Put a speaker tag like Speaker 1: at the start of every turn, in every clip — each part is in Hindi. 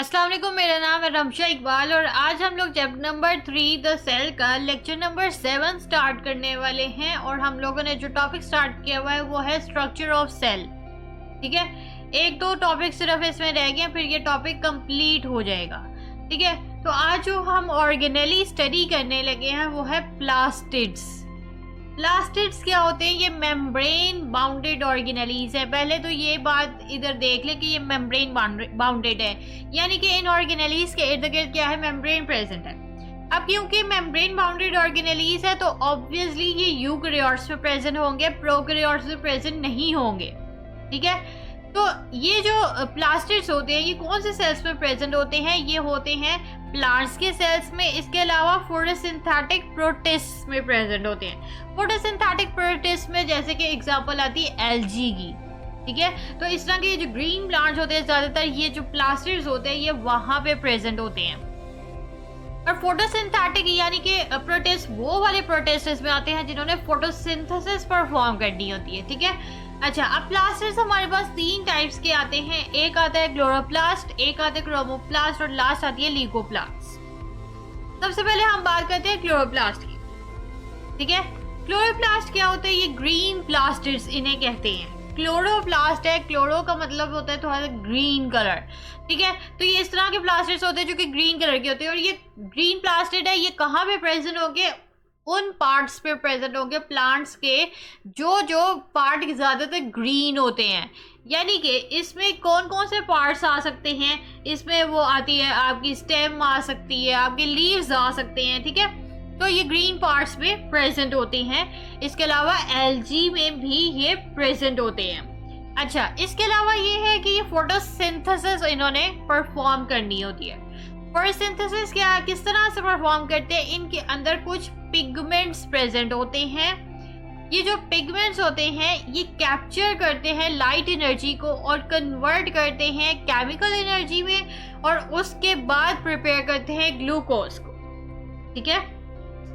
Speaker 1: अस्सलाम वालेकुम, मेरा नाम है रमशा इकबाल और आज हम लोग चैप्टर नंबर 3 द सेल का लेक्चर नंबर 7 स्टार्ट करने वाले हैं। और हम लोगों ने जो टॉपिक स्टार्ट किया हुआ है वो है स्ट्रक्चर ऑफ सेल। ठीक है, एक दो टॉपिक सिर्फ इसमें रह गए, फिर ये टॉपिक कंप्लीट हो जाएगा। ठीक है, तो आज जो हम ऑर्गेनेली स्टडी करने लगे हैं वो है प्लास्टिड्स। प्लास्टिड्स क्या होते हैं? ये मेम्ब्रेन बाउंडेड ऑर्गेनेलीज है। पहले तो ये बात इधर देख ले कि ये मेम्ब्रेन बाउंडेड है, यानी कि इन ऑर्गेनेलीज के इर्द गिर्द क्या है? मेम्ब्रेन प्रेजेंट है। अब क्योंकि मेम्ब्रेन बाउंडेड ऑर्गेनेलीज है तो ऑब्वियसली ये यूकैरियोट्स में प्रेजेंट होंगे, प्रोकैरियोट्स में प्रेजेंट नहीं होंगे। ठीक है, तो ये जो प्लास्टिड्स होते हैं ये कौन से सेल्स में प्रेजेंट होते हैं? ये होते हैं प्लांट्स के सेल्स में, इसके अलावा फोटोसिंथेटिक प्रोटिस्ट में प्रेजेंट होते हैं। फोटोसिंथेटिक प्रोटिस्ट में जैसे कि एग्जांपल आती है एल्गी की। ठीक है, तो इस तरह के जो ग्रीन प्लांट्स होते हैं ज्यादातर ये जो प्लास्टिड्स होते हैं ये वहां पे प्रेजेंट होते हैं। और फोटोसिंथेटिक यानी कि प्रोटिस्ट वो वाले प्रोटिस्ट में आते हैं जिन्होंने फोटोसिंथेसिस परफॉर्म करनी होती है। ठीक है, अच्छा, अब प्लास्टिड्स हमारे पास तीन टाइप्स के आते हैं। एक आता है क्लोरोप्लास्ट, एक आता है क्रोमोप्लास्ट और लास्ट आती है लीकोप्लास्ट। सबसे पहले हम बात करते हैं क्लोरोप्लास्ट की। ठीक है, क्लोरोप्लास्ट क्या होते हैं? ये ग्रीन प्लास्टिड्स इन्हें कहते हैं। क्लोरोप्लास्ट है, क्लोरो का मतलब होता है थोड़ा सा ग्रीन कलर। ठीक है, तो ये इस तरह के प्लास्टिड्स होते हैं जो कि ग्रीन कलर के होते हैं। और ये ग्रीन प्लास्टिड है, ये कहाँ पे प्रेजेंट होंगे? उन पार्ट्स पे प्रेजेंट होंगे प्लांट्स के जो पार्ट ज्यादातर ग्रीन होते हैं। यानी कि इसमें कौन कौन से पार्ट्स आ सकते हैं? इसमें वो आती है आपकी स्टेम आ सकती है, आपके लीव्स आ सकते हैं। ठीक है, तो ये ग्रीन पार्ट्स में प्रेजेंट होते हैं। इसके अलावा एल्गी में भी ये प्रेजेंट होते हैं। अच्छा, इसके अलावा ये है कि ये फोटोसिंथेसिस इन्होंने परफॉर्म करनी होती है। फोटोसिंथेसिस क्या किस तरह से परफॉर्म करते हैं? इनके अंदर कुछ पिगमेंट्स प्रेजेंट होते हैं। ये जो पिगमेंट्स होते हैं ये कैप्चर करते हैं लाइट एनर्जी को और कन्वर्ट करते हैं केमिकल एनर्जी में और उसके बाद प्रिपेयर करते हैं ग्लूकोज को। ठीक है,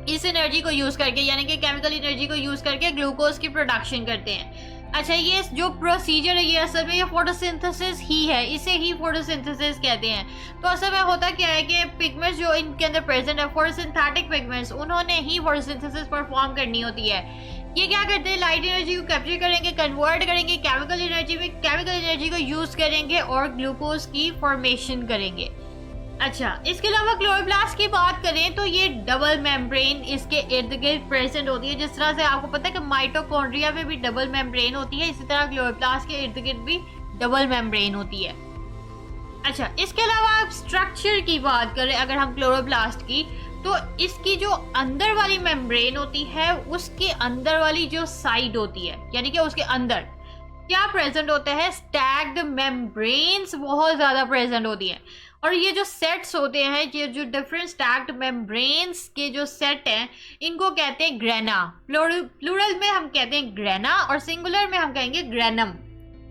Speaker 1: इस एनर्जी को यूज करके यानी कि केमिकल एनर्जी को यूज करके ग्लूकोज की प्रोडक्शन करते हैं। अच्छा, ये जो प्रोसीजर है ये असल में ये फोटोसिंथेसिस ही है, इसे ही फोटोसिंथेसिस कहते हैं। तो असल में होता क्या है कि पिगमेंट्स जो इनके अंदर प्रेजेंट है, फोटोसिंथेटिक पिगमेंट्स, उन्होंने ही फोटोसिंथेसिस परफॉर्म करनी होती है। ये क्या करते हैं? लाइट एनर्जी को कैप्चर करेंगे, कन्वर्ट करेंगे केमिकल एनर्जी में, केमिकल एनर्जी को यूज करेंगे और ग्लूकोज की फॉर्मेशन करेंगे। अच्छा, इसके अलावा क्लोरोप्लास्ट की बात करें तो ये डबल मेम्ब्रेन इसके इर्द गिर्द प्रेजेंट होती है। जिस तरह से आपको पता है कि माइटोकॉन्ड्रिया में भी डबल मेम्ब्रेन होती है, इसी तरह क्लोरोप्लास्ट के इर्द गिर्द भी डबल मेम्ब्रेन होती है। अच्छा, इसके अलावा आप स्ट्रक्चर की बात करें अगर हम क्लोरोप्लास्ट की, तो इसकी जो अंदर वाली मेम्ब्रेन होती है उसके अंदर वाली जो साइड होती है यानी कि उसके अंदर क्या प्रेजेंट होता है? स्टैक्ड मेम्ब्रेन्स बहुत ज्यादा प्रेजेंट होती है। और ये जो सेट्स होते हैं, ये जो डिफरेंट स्टैक्ड मेम्ब्रेन्स के जो सेट हैं इनको कहते हैं ग्रेना। प्लूरल में हम कहते हैं ग्रेना और सिंगुलर में हम कहेंगे ग्रेनम।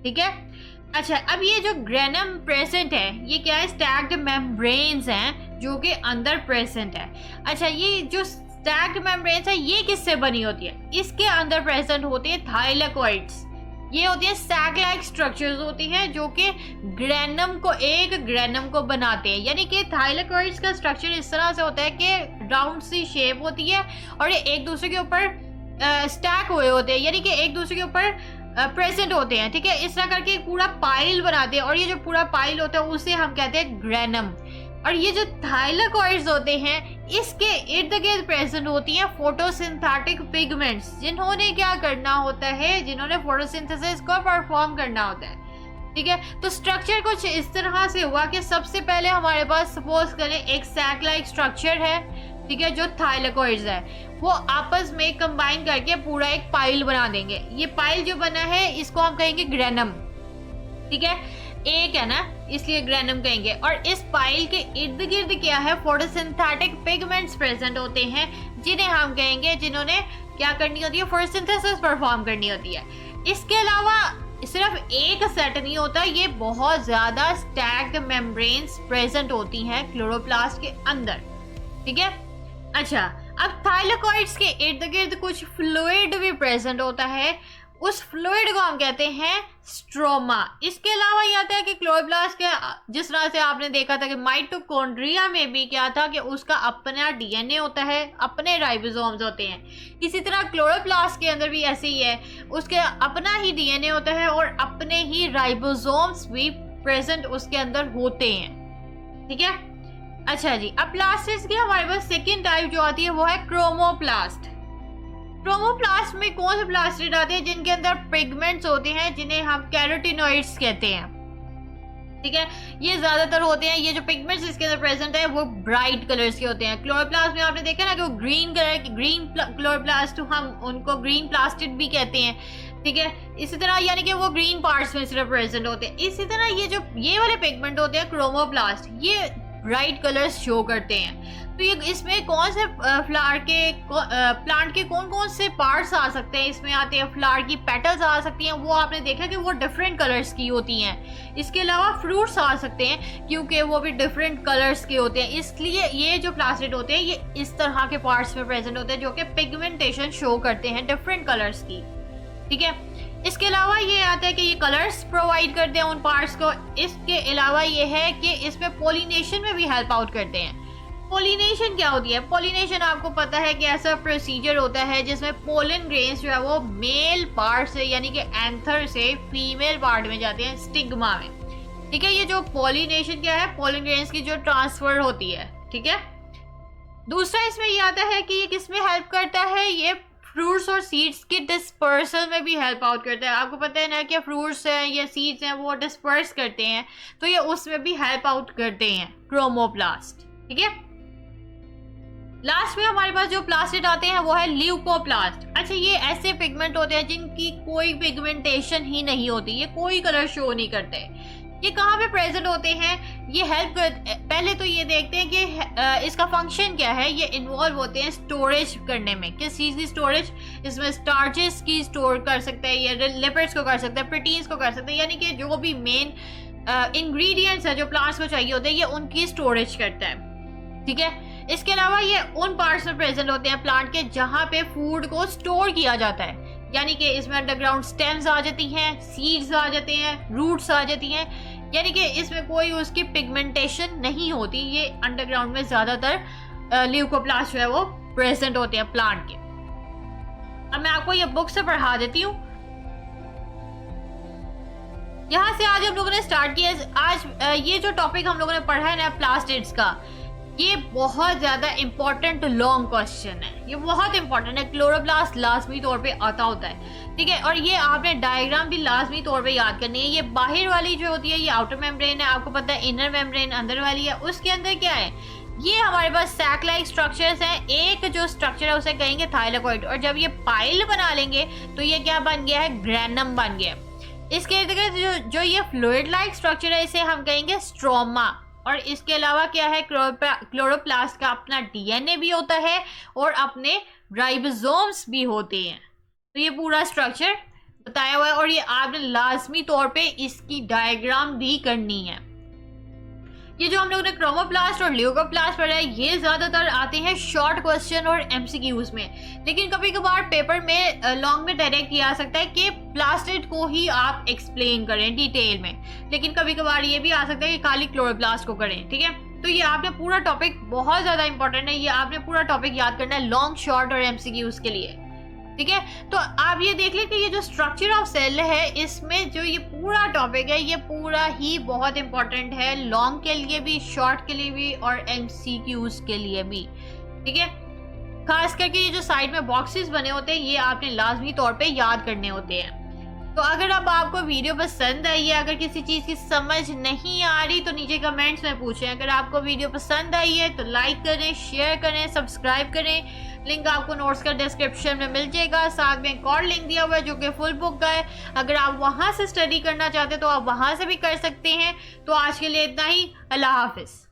Speaker 1: ठीक है, अच्छा, अब ये जो ग्रेनम प्रेजेंट है ये क्या है? स्टैक्ड मेम्ब्रेन्स हैं जो कि अंदर प्रेजेंट है। अच्छा, ये जो स्टैक्ड मेम्ब्रेन्स है ये किससे बनी होती है? इसके अंदर प्रेजेंट होते हैं थाइलेकोइड्स। ये होती है सैक लाइक स्ट्रक्चर्स होती हैं जो कि एक ग्रेनम को बनाते हैं। यानी कि थाइलेकोइड्स का स्ट्रक्चर इस तरह से होता है कि राउंड सी शेप होती है और ये एक दूसरे के ऊपर स्टैक हुए होते हैं, यानी कि एक दूसरे के ऊपर प्रेजेंट होते हैं। ठीक है, इस तरह करके एक पूरा पाइल बनाते हैं और ये जो पूरा पाइल होता है उसे हम कहते हैं ग्रेनम। और ये जो थाइलेकोइड्स होते हैं इसके इर्द गिर्द प्रेजेंट होती हैं फोटोसिंथेटिक पिगमेंट्स, जिन्होंने क्या करना होता है? जिन्होंने फोटोसिंथेसिस को परफॉर्म करना होता है। ठीक है, तो स्ट्रक्चर कुछ इस तरह से हुआ कि सबसे पहले हमारे पास सपोज करें एक सैक लाइक स्ट्रक्चर है। ठीक है, जो थाइलेकोइड्स है वो आपस में कंबाइन करके पूरा एक पाइल बना देंगे। ये पाइल जो बना है इसको हम कहेंगे ग्रेनम। ठीक है, एक है ना, इसलिए ग्रेनम कहेंगे। और इस पाइल के इर्द गिर्द क्या है? फोटोसिंथेटिक पिगमेंट्स प्रेजेंट होते हैं जिन्हें हम कहेंगे, जिन्होंने क्या करनी होती है? फोटोसिंथेसिस परफॉर्म करनी होती है। इसके अलावा सिर्फ एक सेट नहीं होता, ये बहुत ज्यादा स्टैक्ड मेम्ब्रेन्स प्रेजेंट होती हैं क्लोरोप्लास्ट के अंदर। ठीक है, अच्छा, अब थाइलेकोइड्स के इर्द गिर्द कुछ फ्लूइड भी प्रेजेंट होता है। उस फ्लूइड को हम कहते हैं स्ट्रोमा। इसके अलावा ये आता है कि क्लोरोप्लास्ट के जिस तरह से आपने देखा था कि माइटोकॉन्ड्रिया में भी क्या था कि उसका अपना डीएनए होता है, अपने राइबोसोम्स होते हैं, इसी तरह क्लोरोप्लास्ट के अंदर भी ऐसे ही है, उसके अपना ही डीएनए होता है और अपने ही राइबोसोम्स भी प्रेजेंट उसके अंदर होते हैं। ठीक है, अच्छा जी। अब प्लास्टिड्स की हमारे पास सेकेंड टाइप जो आती है वो है क्रोमोप्लास्ट। क्रोमोप्लास्ट में कौन से प्लास्टिड आते हैं? जिनके अंदर पिगमेंट्स होते हैं जिन्हें हम कैरोटिनॉइड्स कहते हैं। ठीक है, ये ज्यादातर होते हैं, ये जो पिगमेंट्स इसके अंदर प्रेजेंट है वो ब्राइट कलर्स के होते हैं। क्लोरोप्लास्ट में आपने देखा ना कि वो ग्रीन कलर की, ग्रीन क्लोरोप्लास्ट, हम उनको ग्रीन प्लास्टिड भी कहते हैं। ठीक है, इसी तरह यानी कि वो ग्रीन पार्ट्स में सिर्फ प्रेजेंट होते हैं। इसी तरह ये वाले पिगमेंट होते हैं क्रोमोप्लास्ट, ये ब्राइट कलर्स शो करते हैं। तो ये इसमें कौन से प्लांट के कौन कौन से पार्ट्स आ सकते हैं? इसमें आते हैं फ्लावर की पेटल्स आ सकती हैं, वो आपने देखा कि वो डिफरेंट कलर्स की होती हैं। इसके अलावा फ्रूट्स आ सकते हैं क्योंकि वो भी डिफरेंट कलर्स के होते हैं, इसलिए ये जो प्लास्टिड होते हैं ये इस तरह के पार्ट्स में प्रेजेंट होते हैं जो कि पिगमेंटेशन शो करते हैं डिफरेंट कलर्स की। ठीक है, इसके अलावा ये आता है कि ये कलर्स प्रोवाइड करते हैं उन पार्ट्स को। इसके अलावा ये है कि इसमें पोलिनेशन में भी हेल्प आउट करते हैं। पोलिनेशन क्या होती है? पोलिनेशन आपको पता है कि ऐसा प्रोसीजर होता है जिसमें पोलन ग्रेन्स जो है वो मेल पार्ट से यानी कि एंथर से फीमेल पार्ट में जाते हैं, स्टिग्मा में। ठीक है, ये जो पोलिनेशन क्या है? पोलन ग्रेन्स की जो ट्रांसफर होती है। ठीक है, दूसरा इसमें ये आता है कि ये किस में हेल्प करता है? ये फ्रूट्स और सीड्स के डिस्पर्सल में भी हेल्प आउट करता है। आपको पता है ना कि फ्रूट्स हैं या सीड्स हैं वो डिस्पर्स करते हैं, तो ये उसमें भी हेल्प आउट करते हैं क्रोमोप्लास्ट। ठीक है, लास्ट में हमारे पास जो प्लास्टिड आते हैं वो है ल्यूकोप्लास्ट। अच्छा, ये ऐसे पिगमेंट होते हैं जिनकी कोई पिगमेंटेशन ही नहीं होती, ये कोई कलर शो नहीं करते। ये कहाँ पे प्रेजेंट होते हैं? ये हेल्प कर, पहले तो ये देखते हैं कि इसका फंक्शन क्या है। ये इन्वॉल्व होते हैं स्टोरेज करने में। किस चीज़ की स्टोरेज? इसमें स्टार्चेस की स्टोर कर सकते हैं, या लिपिड्स को कर सकते हैं, प्रोटीन्स को कर सकते हैं, यानी कि जो भी मेन इंग्रेडिएंट्स है जो प्लांट्स को चाहिए होते हैं ये उनकी स्टोरेज करता है। ठीक है, इसके अलावा ये उन पार्ट्स में प्रेजेंट होते हैं प्लांट के जहाँ पे फूड को स्टोर किया जाता है, यानी कि इसमें अंडरग्राउंड स्टेम्स आ जाती हैं, सीड्स आ जाते हैं, रूट्स आ जाती हैं, यानी कि इसमें कोई उसकी पिगमेंटेशन नहीं होती। ये अंडरग्राउंड में ज्यादातर ल्यूकोप्लास्ट जो है वो प्रेजेंट होते हैं प्लांट के। अब मैं आपको ये बुक से पढ़ा देती हूँ। यहाँ से आज हम लोगों ने स्टार्ट किया। आज ये जो टॉपिक हम लोगों ने पढ़ा है ना प्लास्टिड्स का, ये बहुत ज्यादा इंपॉर्टेंट लॉन्ग क्वेश्चन है, ये बहुत इंपॉर्टेंट है। क्लोरोप्लास्ट लाजमी तौर पे आता होता है। ठीक है, और ये आपने डायग्राम भी लाजमी तौर पे याद करनी है। ये बाहर वाली जो होती है ये आउटर मेम्ब्रेन है, आपको पता है इनर मेम्ब्रेन अंदर वाली है। उसके अंदर क्या है? ये हमारे पास सैक लाइक स्ट्रक्चर्स हैं। एक जो स्ट्रक्चर है उसे कहेंगे थाइलाकोइड, और जब ये पाइल बना लेंगे तो ये क्या बन गया है? ग्रेनम बन गया। इसके इर्द गिर्द जो ये फ्लूइड लाइक स्ट्रक्चर है इसे हम कहेंगे स्ट्रोमा। और इसके अलावा क्या है? क्लोरोप्लास्ट का अपना डीएनए भी होता है और अपने राइबोसोम्स भी होते हैं। तो ये पूरा स्ट्रक्चर बताया हुआ है और ये आपने लाजमी तौर पे इसकी डायग्राम भी करनी है। ये जो हम लोगों ने क्रोमोप्लास्ट और ल्यूकोप्लास्ट पढ़ा है ये ज्यादातर आते हैं शॉर्ट क्वेश्चन और एमसीक्यूज में, लेकिन कभी कभार पेपर में लॉन्ग में डायरेक्ट किया जा सकता है कि प्लास्टिड को ही आप एक्सप्लेन करें डिटेल में, लेकिन कभी कभार ये भी आ सकता है कि खाली क्लोरोप्लास्ट को करें। ठीक है, तो ये आपने पूरा टॉपिक बहुत ज्यादा इंपॉर्टेंट है, ये आपने पूरा टॉपिक याद करना है लॉन्ग, शॉर्ट और एमसीक्यूज के लिए। ठीक है, तो आप ये देख लें कि ये जो स्ट्रक्चर ऑफ सेल है इसमें जो ये पूरा टॉपिक है ये पूरा ही बहुत इंपॉर्टेंट है, लॉन्ग के लिए भी, शॉर्ट के लिए भी और एमसीक्यूज के लिए भी। ठीक है, खास करके ये जो साइड में बॉक्सेस बने होते हैं ये आपने लाजमी तौर पे याद करने होते हैं। तो अगर अब आपको वीडियो पसंद आई है, अगर किसी चीज़ की समझ नहीं आ रही तो नीचे कमेंट्स में पूछें। अगर आपको वीडियो पसंद आई है तो लाइक करें, शेयर करें, सब्सक्राइब करें। लिंक आपको नोट्स का डिस्क्रिप्शन में मिल जाएगा। साथ में एक और लिंक दिया हुआ है जो कि फुल बुक का है, अगर आप वहाँ से स्टडी करना चाहते हैं तो आप वहाँ से भी कर सकते हैं। तो आज के लिए इतना ही, अल्लाह हाफिज़।